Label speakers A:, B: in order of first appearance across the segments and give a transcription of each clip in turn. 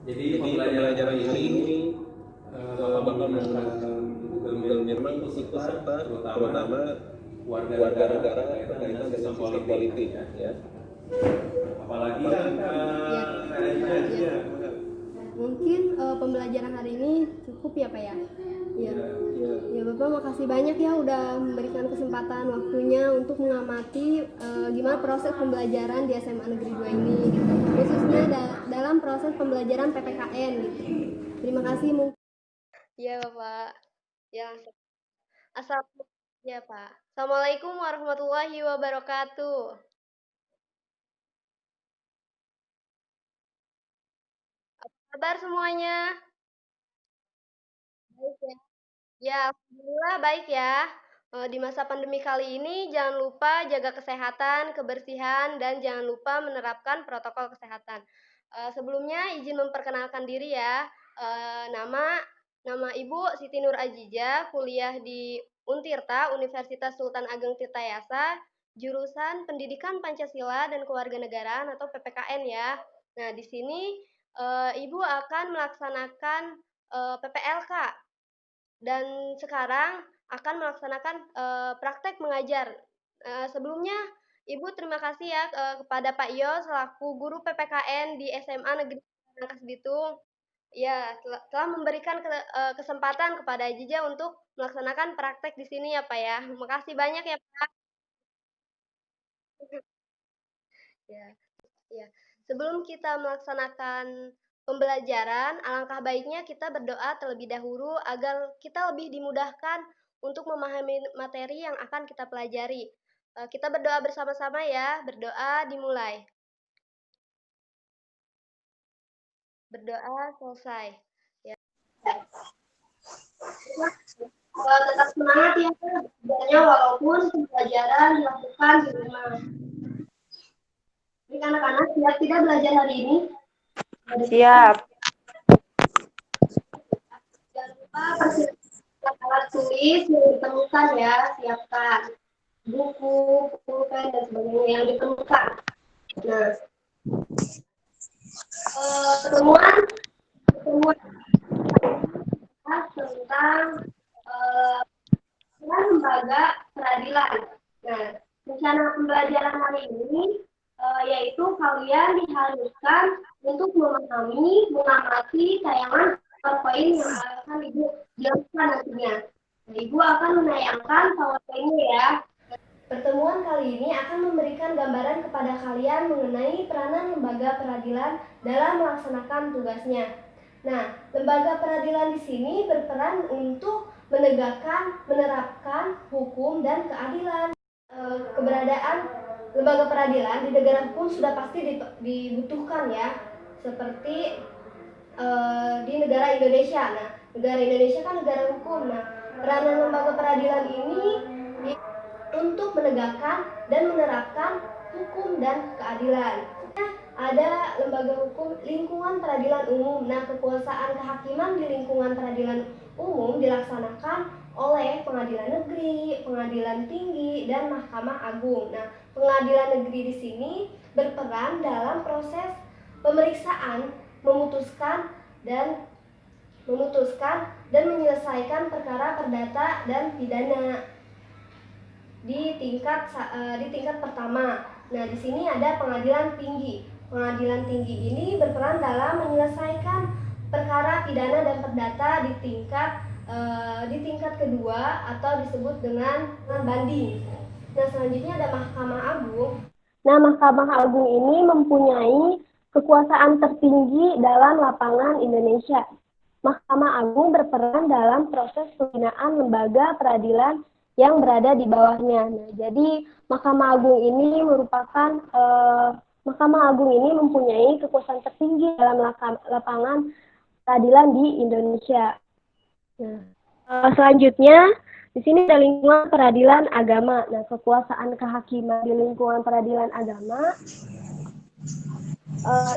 A: Jadi pembelajaran ini bakal menggunakan Google Meet untuk ikut serta, terutama warga negara berkaitan dengan sistem politik, ya. Apalagi kan
B: Ya. Mungkin pembelajaran hari ini cukup ya Pak ya. Ya. Ya Bapak makasih banyak ya udah memberikan kesempatan waktunya untuk mengamati gimana proses pembelajaran di SMA Negeri 2 ini gitu. Khususnya dalam proses pembelajaran PPKN gitu. Terima kasih mungkin. Ya Bapak. Ya langsung. Ya Pak. Assalamualaikum warahmatullahi wabarakatuh. Kabar semuanya? Baik ya. Ya, alhamdulillah baik ya. Di masa pandemi kali ini jangan lupa jaga kesehatan, kebersihan, dan jangan lupa menerapkan protokol kesehatan. Sebelumnya izin memperkenalkan diri ya. Nama Ibu Siti Nur Ajijah, kuliah di Untirta, Universitas Sultan Ageng Tirtayasa, jurusan Pendidikan Pancasila dan Kewarganegaraan atau PPKN ya. Nah, di sini Ibu akan melaksanakan PPLK dan sekarang akan melaksanakan praktek mengajar. Sebelumnya, Ibu terima kasih ya kepada Pak Iyo selaku guru PPKN di SMA Negeri Rangkas Bitung. Ya, telah memberikan kesempatan kepada Jija untuk melaksanakan praktek di sini ya Pak ya. Makasih banyak ya Pak. Ya. Ya, sebelum kita melaksanakan pembelajaran, alangkah baiknya kita berdoa terlebih dahulu agar kita lebih dimudahkan untuk memahami materi yang akan kita pelajari. Kita berdoa bersama-sama ya, berdoa dimulai. Berdoa selesai. Ya. Tetap semangat ya, belajarnya walaupun pembelajaran dilakukan di rumah. Jadi anak-anak siap tidak belajar hari ini?
C: Siap.
B: Jangan lupa persiapkan alat tulis yang ditemukan ya, siapkan buku, pulpen dan sebagainya yang ditemukan. Nah, pertemuan tentang lembaga peradilan. Nah, rencana pembelajaran hari ini yaitu kalian diharuskan untuk memahami, mengamati tayangan PowerPoint yang akan Ibu jelaskan nantinya. Nah, Ibu akan menayangkan PowerPoint-nya ya. Pertemuan kali ini akan memberikan gambaran kepada kalian mengenai peranan lembaga peradilan dalam melaksanakan tugasnya. Nah, lembaga peradilan di sini berperan untuk menegakkan, menerapkan hukum dan keadilan. Keberadaan lembaga peradilan di negara hukum sudah pasti dibutuhkan ya, seperti di negara Indonesia. Nah, negara Indonesia kan negara hukum. Nah, peranan lembaga peradilan ini untuk menegakkan dan menerapkan hukum dan keadilan. Ada lembaga hukum lingkungan peradilan umum. Nah, kekuasaan kehakiman di lingkungan peradilan umum dilaksanakan oleh pengadilan negeri, pengadilan tinggi, dan Mahkamah Agung. Nah, pengadilan negeri di sini berperan dalam proses pemeriksaan, memutuskan dan menyelesaikan perkara perdata dan pidana di tingkat pertama. Nah, di sini ada pengadilan tinggi. Pengadilan tinggi ini berperan dalam menyelesaikan perkara pidana dan perdata di tingkat kedua atau disebut dengan banding. Nah, selanjutnya ada Mahkamah Agung. Nah, Mahkamah Agung ini mempunyai kekuasaan tertinggi dalam lapangan Indonesia. Mahkamah Agung berperan dalam proses pembinaan lembaga peradilan yang berada di bawahnya. Nah, jadi Mahkamah Agung ini mempunyai kekuasaan tertinggi dalam lapangan peradilan di Indonesia. Nah, selanjutnya di sini ada lingkungan peradilan agama. Nah, kekuasaan kehakiman di lingkungan peradilan agama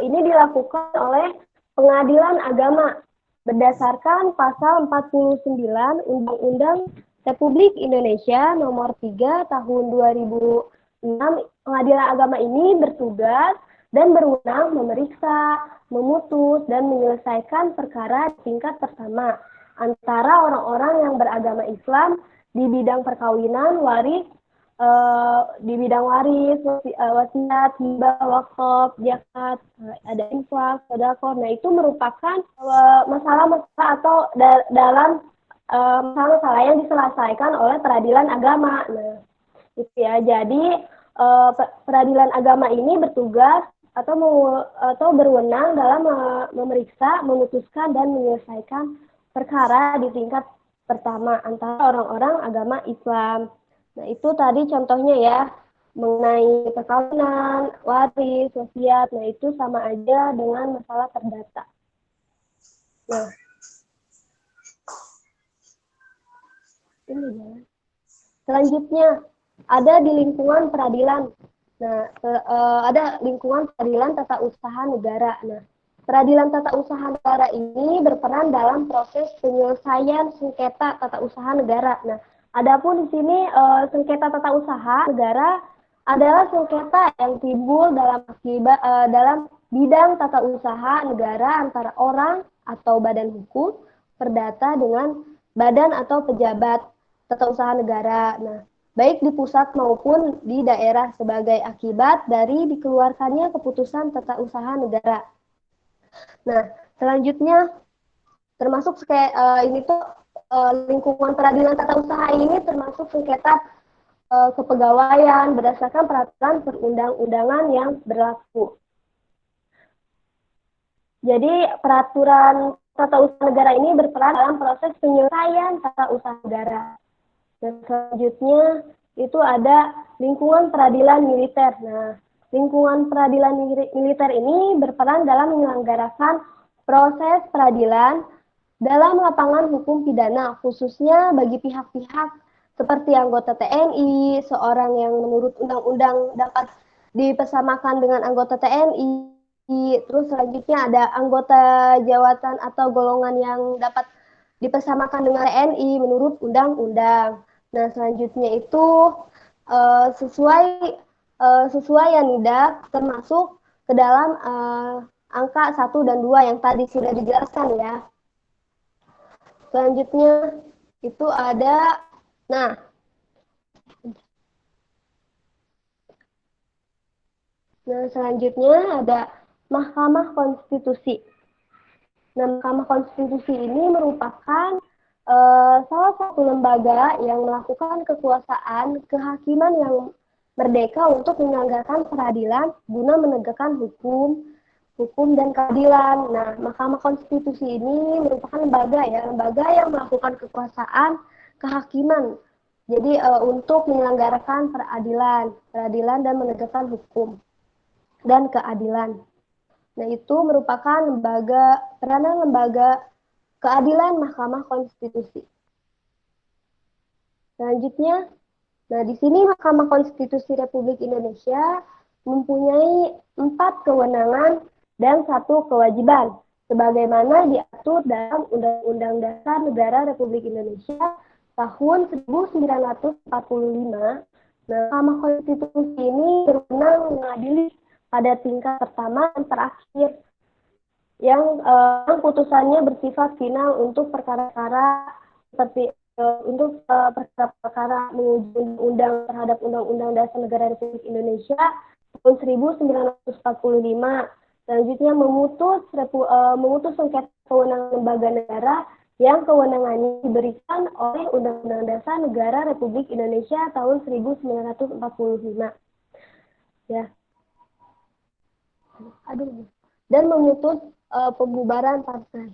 B: ini dilakukan oleh pengadilan agama berdasarkan pasal 49 Undang-Undang Republik Indonesia Nomor 3 Tahun 2006. Pengadilan agama ini bertugas dan berwenang memeriksa, memutus dan menyelesaikan perkara di tingkat pertama antara orang-orang yang beragama Islam di bidang perkawinan, waris, di bidang waris, wasiat, hibah, wakaf, zakat, ada infak, sedekah. Nah, itu merupakan masalah-masalah atau dalam masalah-masalah yang diselesaikan oleh peradilan agama. Nah, itu ya. Jadi peradilan agama ini bertugas atau berwenang dalam memeriksa, memutuskan dan menyelesaikan perkara di tingkat pertama antara orang-orang agama Islam. Nah, itu tadi contohnya ya, mengenai perkawinan, waris, wasiat. Nah, itu sama aja dengan masalah perdata. Nah, ini ya. Selanjutnya, ada di lingkungan peradilan. Nah, ada lingkungan peradilan tata usaha negara. Nah, peradilan tata usaha negara ini berperan dalam proses penyelesaian sengketa tata usaha negara. Nah, adapun di sini sengketa tata usaha negara adalah sengketa yang timbul dalam bidang tata usaha negara antara orang atau badan hukum perdata dengan badan atau pejabat tata usaha negara. Nah, baik di pusat maupun di daerah sebagai akibat dari dikeluarkannya keputusan tata usaha negara. Nah, selanjutnya termasuk ini tuh lingkungan peradilan tata usaha ini termasuk sengketa kepegawaian berdasarkan peraturan perundang-undangan yang berlaku. Jadi peraturan tata usaha negara ini berperan dalam proses penyelesaian tata usaha negara. Dan selanjutnya itu ada lingkungan peradilan militer. Nah, lingkungan peradilan militer ini berperan dalam menyelenggarakan proses peradilan dalam lapangan hukum pidana, khususnya bagi pihak-pihak seperti anggota TNI, seorang yang menurut undang-undang dapat dipersamakan dengan anggota TNI. Terus selanjutnya ada anggota jawatan atau golongan yang dapat dipersamakan dengan TNI menurut undang-undang. Nah, selanjutnya itu sesuai yang tidak termasuk ke dalam angka 1 dan 2 yang tadi sudah dijelaskan ya. Selanjutnya itu ada, nah, selanjutnya ada Mahkamah Konstitusi. Nah, Mahkamah Konstitusi ini merupakan salah satu lembaga yang melakukan kekuasaan kehakiman yang merdeka untuk menyelenggarakan peradilan guna menegakkan hukum dan keadilan. Nah, Mahkamah Konstitusi ini merupakan lembaga yang melakukan kekuasaan kehakiman. Jadi untuk menyelenggarakan peradilan dan menegakkan hukum dan keadilan. Nah, itu merupakan peranan lembaga keadilan Mahkamah Konstitusi. Selanjutnya, nah di sini Mahkamah Konstitusi Republik Indonesia mempunyai 4 kewenangan dan 1 kewajiban, sebagaimana diatur dalam Undang-Undang Dasar Negara Republik Indonesia tahun 1945. Nah, Mahkamah Konstitusi ini berwenang mengadili pada tingkat pertama dan terakhir yang putusannya bersifat final untuk perkara-perkara seperti untuk perkara-perkara menguji undang terhadap Undang-Undang Dasar Negara Republik Indonesia tahun 1945. Selanjutnya memutus sengketa kewenangan lembaga negara yang kewenangannya diberikan oleh Undang-Undang Dasar Negara Republik Indonesia tahun 1945. Ya. Dan memutus pembubaran partai.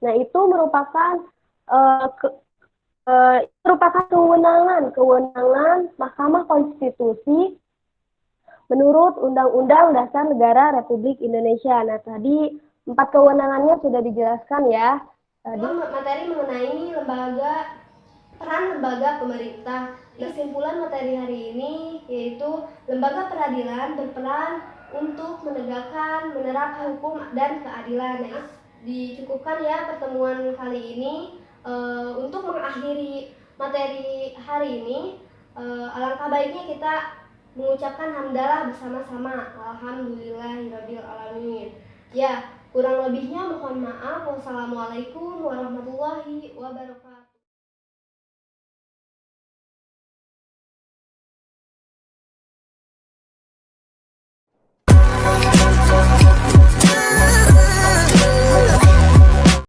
B: Nah, itu merupakan kewenangan Mahkamah Konstitusi menurut Undang-Undang Dasar Negara Republik Indonesia. Nah, tadi 4 kewenangannya sudah dijelaskan ya. Tadi materi mengenai peran lembaga pemerintah. Kesimpulan materi hari ini yaitu lembaga peradilan berperan untuk menerapkan hukum dan keadilan. Nah, dicukupkan ya pertemuan kali ini. Untuk mengakhiri materi hari ini, alangkah baiknya kita mengucapkan hamdalah bersama-sama. Alhamdulillahirabbil alamin. Ya, kurang lebihnya mohon maaf. Wassalamualaikum warahmatullahi wabarakatuh.